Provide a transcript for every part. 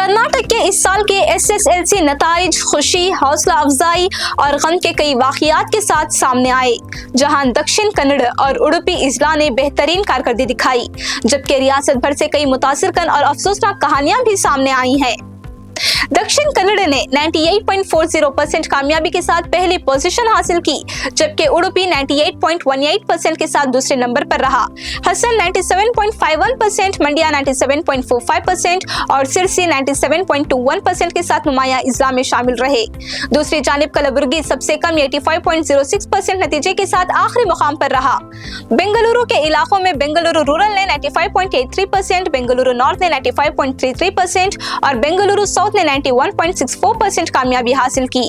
कर्नाटक के इस साल के SSLC नताइज खुशी, हौसला अफजाई और गम के कई वाक़ियात के साथ सामने आए, जहां दक्षिण कन्नड़ और उडुपी इजला ने बेहतरीन कारकर्दगी दिखाई, जबकि रियासत भर से कई मुतासिरकन और अफसोसनाक कहानियां भी सामने आई हैं। दक्षिण कन्नड़ ने 98.40% कामयाबी के साथ पहली पोजीशन हासिल की, जबकि उडुपी 98.18% के साथ दूसरे नंबर पर रहा। हसन 97.51%, मंडिया 97.45% और सिरसी 97.21% के साथ नुमाया इजला में शामिल रहे। दूसरी जानिब कलबुर्गी सबसे कम 85.06% नतीजे के साथ आखिरी मुकाम पर रहा। बेंगलुरु के इलाकों में बेंगलुरु रूरल ने 95.83%, बेंगलुरु नॉर्थ ने 95.33% और बेंगलुरु साउथ ने 91.64% कामयाबी हासिल की।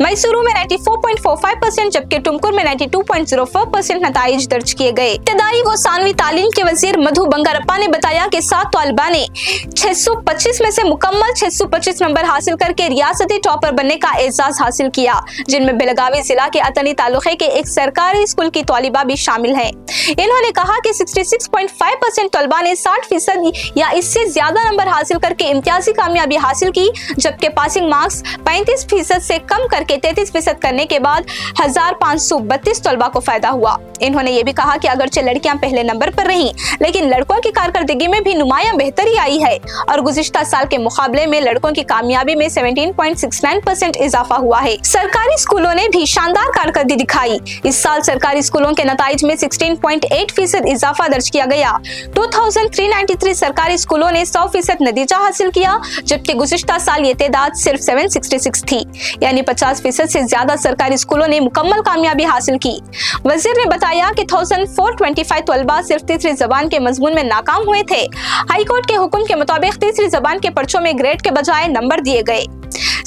मैसूरू में 94.45% जबकि टुमकुर में 92.04% नताइज दर्ज किए गए। इब्तदाई व सानवी तालीम के वजीर मधु बंगारप्पा ने बताया कि 7 तलबा ने 625 में से मुकम्मल 625 नंबर हासिल करके रियासती टॉपर बनने का एजाज हासिल किया, जिनमें बेलगावी जिला के अतनी तालुके के एक सरकारी स्कूल की तौलिबा भी शामिल है। इन्होंने कहा कि 66.5% तलबा ने 60% या इससे ज्यादा नंबर हासिल करके इम्तियाजी कामयाबी हासिल की, जबकि पासिंग मार्क्स 35% से कम करके 33% करने के बाद 1532 तलबा को फायदा हुआ। इन्होंने ये भी कहा कि अगरचे लड़कियां पहले नंबर पर रहीं, लेकिन लड़कों की कारकर्दगी में भी नुमायां बेहतरी आई है और गुज़िश्ता साल के मुकाबले में लड़कों की कामयाबी में 17.69% इजाफा हुआ है। सरकारी स्कूलों ने भी शानदार कारकर्दगी दिखाई। इस साल सरकारी स्कूलों के नताइज में 16.8% इजाफा दर्ज किया गया। 2393 सरकारी स्कूलों ने 100% नतीजा हासिल किया, जबकि गुज़िश्ता साल ये तादाद सिर्फ 766 थी, यानी 50% से ज्यादा सरकारी स्कूलों ने मुकम्मल कामयाबी हासिल की। वजीर ने बताया कि 1425 तलबा सिर्फ तीसरी जबान के मजमून में नाकाम हुए थे। हाईकोर्ट के हुक्म के मुताबिक तीसरी जबान के पर्चों में ग्रेड के बजाय नंबर दिए गए।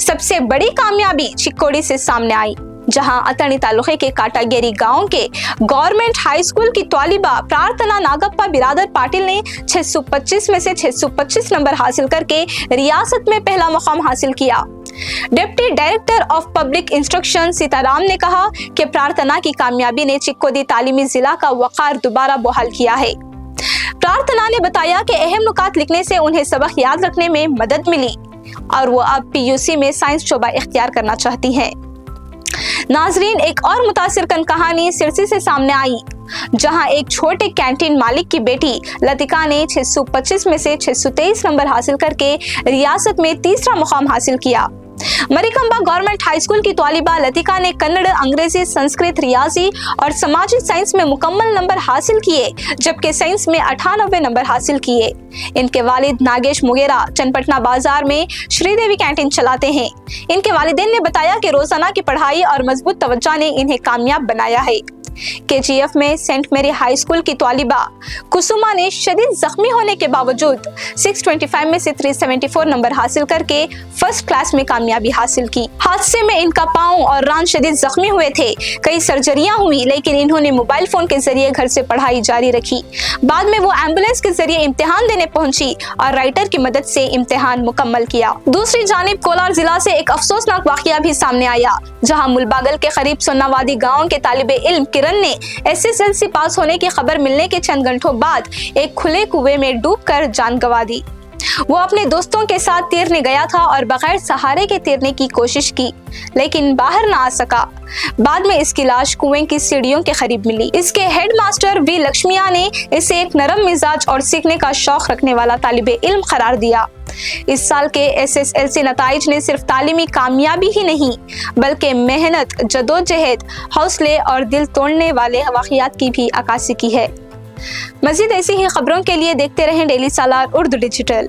सबसे बड़ी कामयाबी चिक्कोडी से सामने आई, जहां अतनी तालुके के काटागेरी गांव के गवर्नमेंट हाई स्कूल की तौलिबा प्रार्थना नागप्पा बिरादर पाटिल ने 625 में से 625 नंबर हासिल करके रियासत में पहला मुकाम हासिल किया। Deputy director of public instruction Sitaram ने कहा कि प्रार्थना की कामयाबी ने चिक्कोडी तालीमी जिला का वक़ार दोबारा बहाल किया है। प्रार्थना ने बताया कि अहम नुकात लिखने से उन्हें सबक याद रखने में मदद मिली और वो अब PUC में साइंस शोबा इख्तियार करना चाहती हैं। नाजरीन, एक और मुतासिरकन कहानी सिरसी से सामने आई, जहां एक छोटे कैंटीन मालिक की बेटी लतिका ने 625 में से 623 नंबर हासिल करके रियासत में तीसरा मुकाम हासिल किया। मरिकंबा गवर्नमेंट हाई स्कूल की तौलिबा लतिका ने कन्नड़, अंग्रेजी, संस्कृत, रियाजी और समाजी साइंस में मुकम्मल नंबर हासिल किए, जबकि साइंस में 98 नंबर हासिल किए। इनके वालिद नागेश मुगेरा चनपटना बाजार में श्रीदेवी कैंटीन चलाते हैं। इनके वालिदैन ने बताया कि रोजाना की पढ़ाई और मजबूत तवज्जो ने इन्हें कामयाब बनाया है। KGF में सेंट मेरी हाई स्कूल की तौलिबा कुसुमा ने शदीद जख्मी होने के बावजूद 625 में से 374 नंबर हासिल करके फर्स्ट क्लास में कामयाबी हासिल की। हादसे में इनका पाँव और रान शदीद जख्मी हुए थे। कई सर्जरियां हुई, लेकिन इन्होंने मोबाइल फोन के जरिए घर से पढ़ाई जारी रखी। बाद में वो एम्बुलेंस के जरिए इम्तिहान देने पहुंची और राइटर की मदद से इम्तिहान मुकम्मल किया। दूसरी जानिब कोलार जिला से एक अफसोसनाक वाकया भी सामने आया, जहाँ मुलबागल के करीब सोनावादी गाँव के तालिबे इल्म किरण ने SSLC पास होने की खबर मिलने के चंद घंटों बाद एक खुले कुएं में डूबकर जान गंवा दी। वो अपने दोस्तों के साथ तैरने गया था और बगैर सहारे के तैरने की कोशिश की, लेकिन बाहर ना आ सका। बाद में इसकी लाश कुएं की सीढ़ियों के करीब मिली। इसके हेडमास्टर V लक्ष्मिया ने इसे एक नरम मिजाज और सीखने का शौक रखने वाला तालिबे इल्म करार दिया। इस साल के SSLC नताइज ने सिर्फ तालीमी कामयाबी ही नहीं, बल्कि मेहनत, जदोजहद, हौसले और दिल तोड़ने वाले वाक़ियात की भी अक्कासी की है। मज़ीद ऐसी ही खबरों के लिए देखते रहें डेली सालार उर्दू डिजिटल।